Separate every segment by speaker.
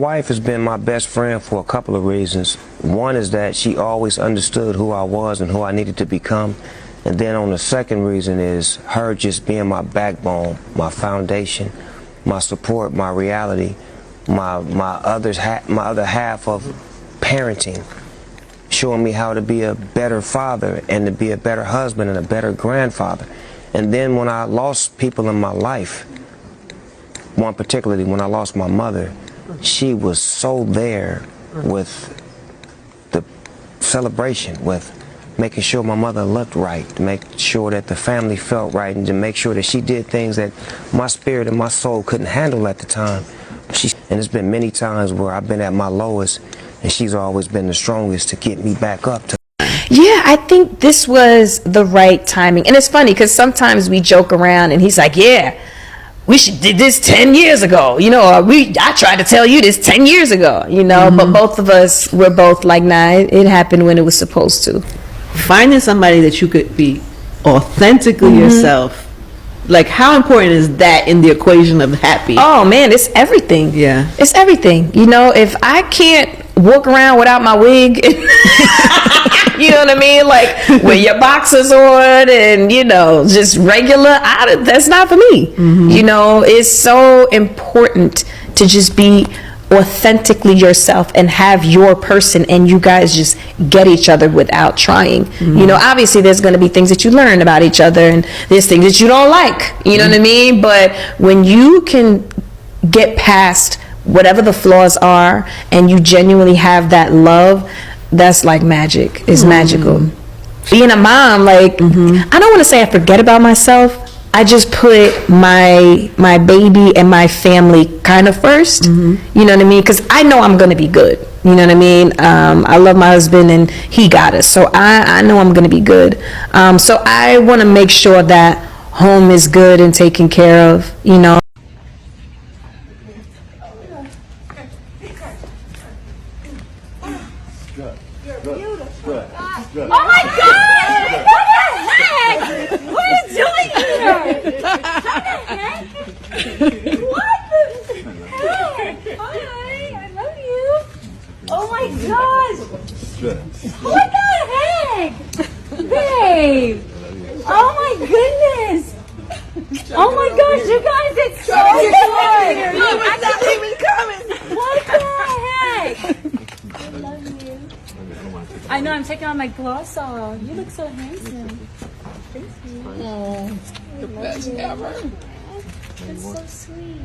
Speaker 1: wife has been my best friend for a couple of reasons. One is that she always understood who I was and who I needed to become. And then on the second reason is her just being my backbone, my foundation, my support, my reality, my other half of parenting, showing me how to be a better father and to be a better husband and a better grandfather. And then when I lost people in my life, one particularly when I lost my mother, she was so there with the celebration, with making sure my mother looked right, to make sure that the family felt right, and to make sure that she did things that my spirit and my soul couldn't handle at the time. And there's been many times where I've been at my lowest, and she's always been the strongest to get me back up to.
Speaker 2: Yeah, I think this was the right timing. And it's funny because sometimes we joke around and he's like, yeah, we should did this 10 years ago, you know, or I tried to tell you this 10 years ago, you know, but both of us were both like, nah, it happened when it was supposed to.
Speaker 3: Finding somebody that you could be authentically yourself, like how important is that in the equation of happy?
Speaker 2: Oh man, it's everything.
Speaker 3: Yeah,
Speaker 2: it's everything. You know, if I can't walk around without my wig, you know what I mean, like with your boxers on and, you know, just regular, that's not for me. You know, it's so important to just be authentically yourself and have your person, and you guys just get each other without trying. You know, obviously there's going to be things that you learn about each other and there's things that you don't like, you know what I mean, but when you can get past whatever the flaws are and you genuinely have that love, that's like magic. It's magical. Being a mom, like I don't want to say I forget about myself. I just put my baby and my family kind of first, you know what I mean? Because I know I'm going to be good, you know what I mean? I love my husband and he got us, so I know I'm going to be good. So I want to make sure that home is good and taken care of, you know.
Speaker 4: Oh my God! What the heck? What are you doing here? What the heck? What the heck? Hi, I love you. Oh my gosh! What the heck? Babe! Oh my goodness! Oh my gosh, you guys, it's so good! I didn't even coming! What the heck? I love you. I know, I'm taking on my gloss off. You look so handsome. Thank you. Oh, the best ever. That's so sweet.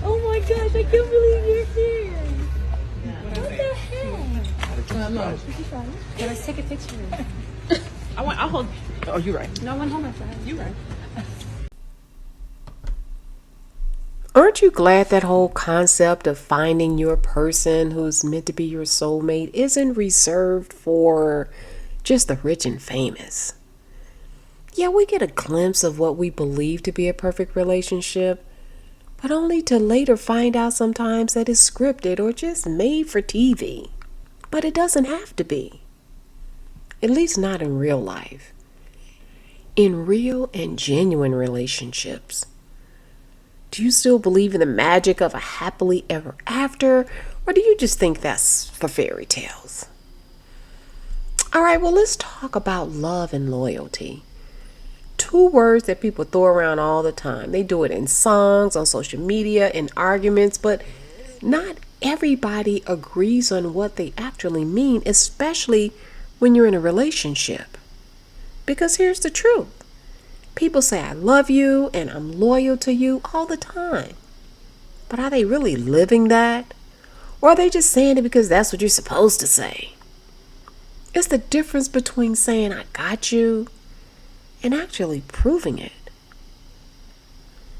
Speaker 4: Oh my gosh, I can't believe you're here. What the heck? Let's take a picture.
Speaker 3: I'll hold. Oh, you're right.
Speaker 4: No one hold my phone.
Speaker 3: You're right.
Speaker 5: Aren't you glad that whole concept of finding your person who's meant to be your soulmate isn't reserved for just the rich and famous? Yeah, we get a glimpse of what we believe to be a perfect relationship, but only to later find out sometimes that it's scripted or just made for TV. But it doesn't have to be. At least not in real life. In real and genuine relationships. Do you still believe in the magic of a happily ever after, or do you just think that's for fairy tales? All right, well, let's talk about love and loyalty. Two words that people throw around all the time. They do it in songs, on social media, in arguments, but not everybody agrees on what they actually mean, especially when you're in a relationship. Because here's the truth. People say, I love you and I'm loyal to you all the time. But are they really living that? Or are they just saying it because that's what you're supposed to say? It's the difference between saying, I got you, and actually proving it.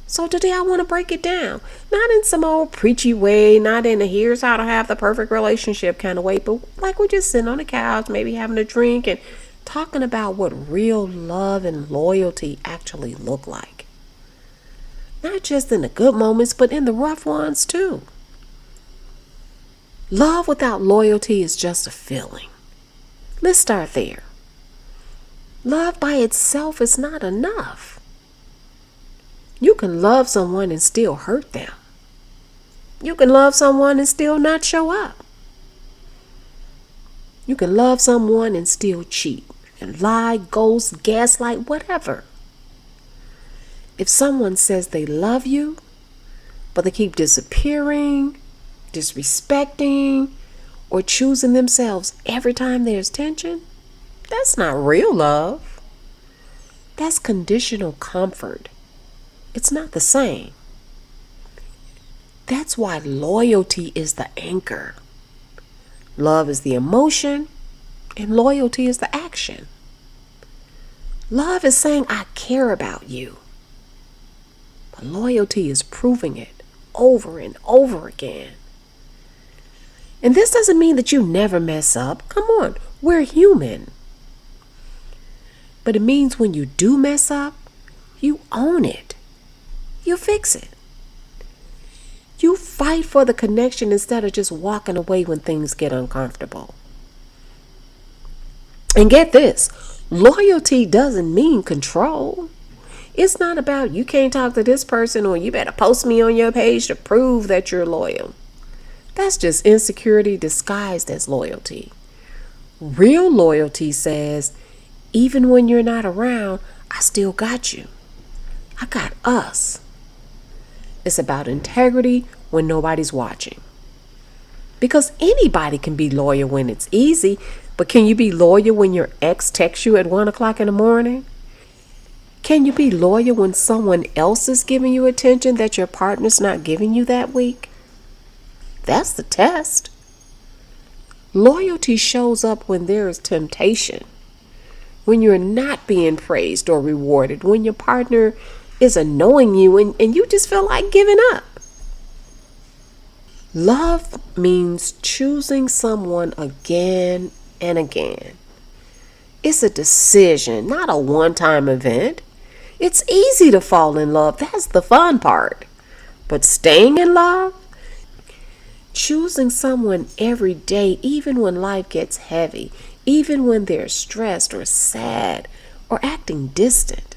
Speaker 5: So today I want to break it down. Not in some old preachy way, not in a here's how to have the perfect relationship kind of way, but like we're just sitting on the couch, maybe having a drink and talking about what real love and loyalty actually look like. Not just in the good moments, but in the rough ones too. Love without loyalty is just a feeling. Let's start there. Love by itself is not enough. You can love someone and still hurt them. You can love someone and still not show up. You can love someone and still cheat and lie, ghost, gaslight, whatever. If someone says they love you, but they keep disappearing, disrespecting, or choosing themselves every time there's tension, that's not real love. That's conditional comfort. It's not the same. That's why loyalty is the anchor. Love is the emotion, and loyalty is the action. Love is saying, I care about you. But loyalty is proving it over and over again. And this doesn't mean that you never mess up. Come on, we're human. But it means when you do mess up, you own it. You fix it. You fight for the connection instead of just walking away when things get uncomfortable. And get this, loyalty doesn't mean control. It's not about you can't talk to this person or you better post me on your page to prove that you're loyal. That's just insecurity disguised as loyalty. Real loyalty says, even when you're not around, I still got you. I got us. It's about integrity when nobody's watching. Because anybody can be loyal when it's easy, but can you be loyal when your ex texts you at 1 o'clock in the morning? Can you be loyal when someone else is giving you attention that your partner's not giving you that week? That's the test. Loyalty shows up when there is temptation, when you're not being praised or rewarded, when your partner is annoying you and you just feel like giving up. Love means choosing someone again and again. It's a decision, not a one-time event. It's easy to fall in love. That's the fun part. But staying in love, choosing someone every day, even when life gets heavy, even when they're stressed or sad or acting distant.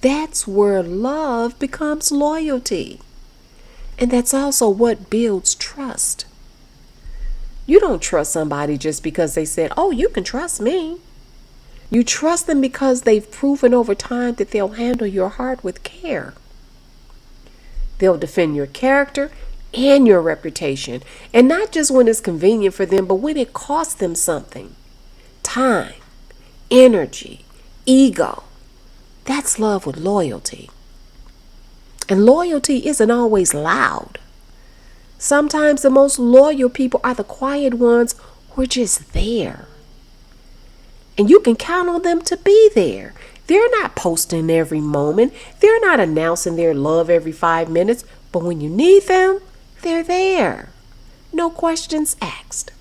Speaker 5: That's where love becomes loyalty. And that's also what builds trust. You don't trust somebody just because they said, oh, you can trust me. You trust them because they've proven over time that they'll handle your heart with care. They'll defend your character and your reputation. And not just when it's convenient for them, but when it costs them something. Time, energy, ego. That's love with loyalty. And loyalty isn't always loud. Sometimes the most loyal people are the quiet ones who are just there. And you can count on them to be there. They're not posting every moment. They're not announcing their love every 5 minutes. But when you need them, they're there. No questions asked.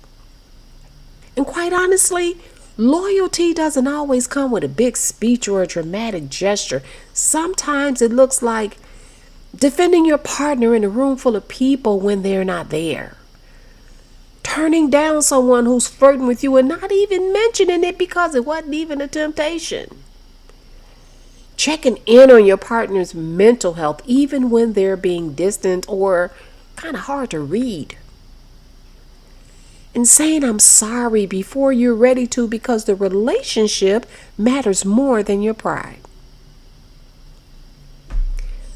Speaker 5: And quite honestly, loyalty doesn't always come with a big speech or a dramatic gesture. Sometimes it looks like defending your partner in a room full of people when they're not there. Turning down someone who's flirting with you and not even mentioning it because it wasn't even a temptation. Checking in on your partner's mental health even when they're being distant or kind of hard to read. And saying I'm sorry before you're ready to because the relationship matters more than your pride.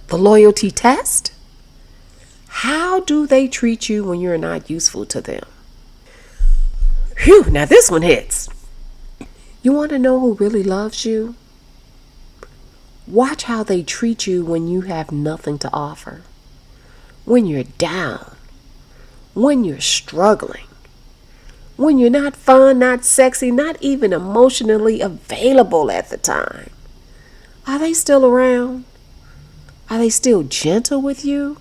Speaker 5: The loyalty test? How do they treat you when you're not useful to them? Phew, now this one hits. You want to know who really loves you? Watch how they treat you when you have nothing to offer. When you're down. When you're struggling. When you're not fun, not sexy, not even emotionally available at the time. Are they still around? Are they still gentle with you?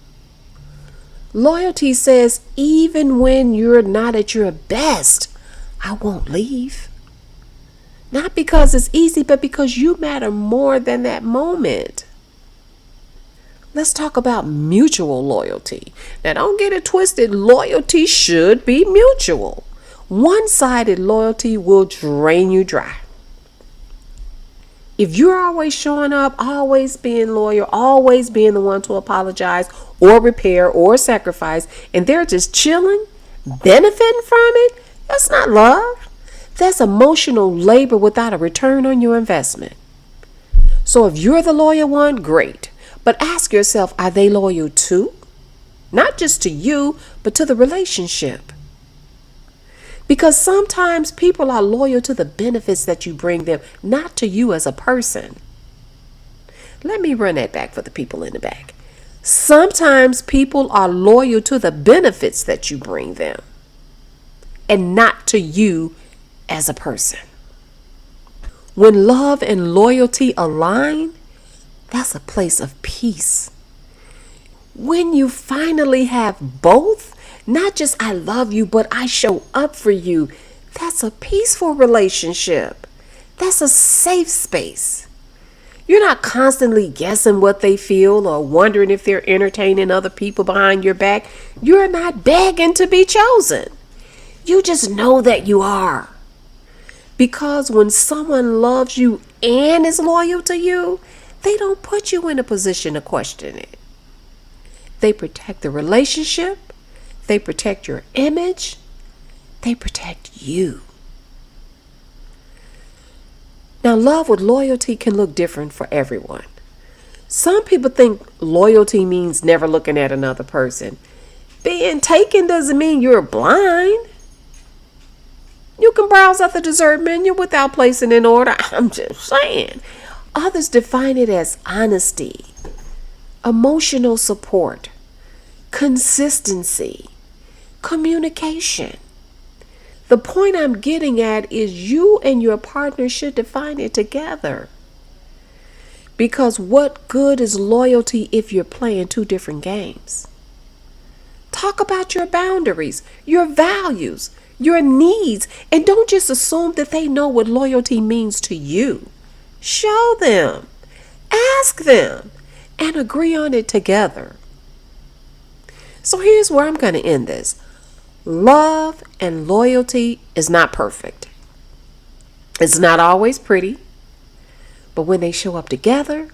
Speaker 5: Loyalty says, even when you're not at your best, I won't leave. Not because it's easy, but because you matter more than that moment. Let's talk about mutual loyalty. Now, don't get it twisted. Loyalty should be mutual. One-sided loyalty will drain you dry. If you're always showing up, always being loyal, always being the one to apologize or repair or sacrifice, and they're just chilling, benefiting from it, that's not love. That's emotional labor without a return on your investment. So if you're the loyal one, great. But ask yourself, are they loyal too? Not just to you, but to the relationship. Because sometimes people are loyal to the benefits that you bring them, not to you as a person. Let me run that back for the people in the back. Sometimes people are loyal to the benefits that you bring them, and not to you as a person. When love and loyalty align, that's a place of peace. When you finally have both, not just I love you, but I show up for you, that's a peaceful relationship. That's a safe space. You're not constantly guessing what they feel or wondering if they're entertaining other people behind your back. You're not begging to be chosen. You just know that you are. Because when someone loves you and is loyal to you, they don't put you in a position to question it. They protect the relationship. They protect your image. They protect you. Now, love with loyalty can look different for everyone. Some people think loyalty means never looking at another person. Being taken doesn't mean you're blind. You can browse at the dessert menu without placing an order. I'm just saying. Others define it as honesty, emotional support, consistency, communication. The point I'm getting at is you and your partner should define it together. Because what good is loyalty if you're playing two different games? Talk about your boundaries, your values, your needs, and don't just assume that they know what loyalty means to you. Show them, ask them, and agree on it together. So here's where I'm going to end this. Love and loyalty is not perfect. It's not always pretty, but when they show up together,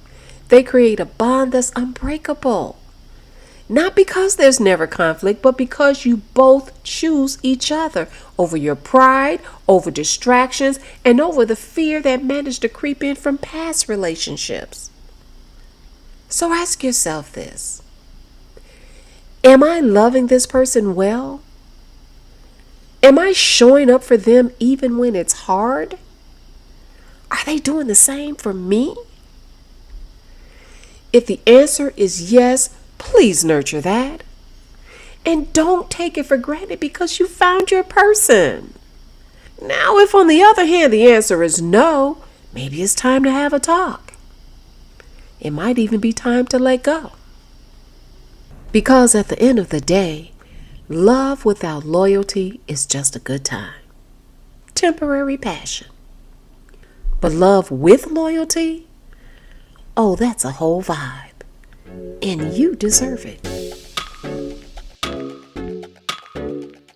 Speaker 5: they create a bond that's unbreakable. Not because there's never conflict, but because you both choose each other over your pride, over distractions, and over the fear that managed to creep in from past relationships. So ask yourself this. Am I loving this person well? Am I showing up for them even when it's hard? Are they doing the same for me? If the answer is yes, please nurture that. And don't take it for granted because you found your person. Now, if on the other hand the answer is no, maybe it's time to have a talk. It might even be time to let go. Because at the end of the day, love without loyalty is just a good time. Temporary passion. But love with loyalty? Oh, that's a whole vibe. And you deserve it.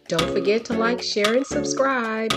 Speaker 5: Don't forget to like, share, and subscribe.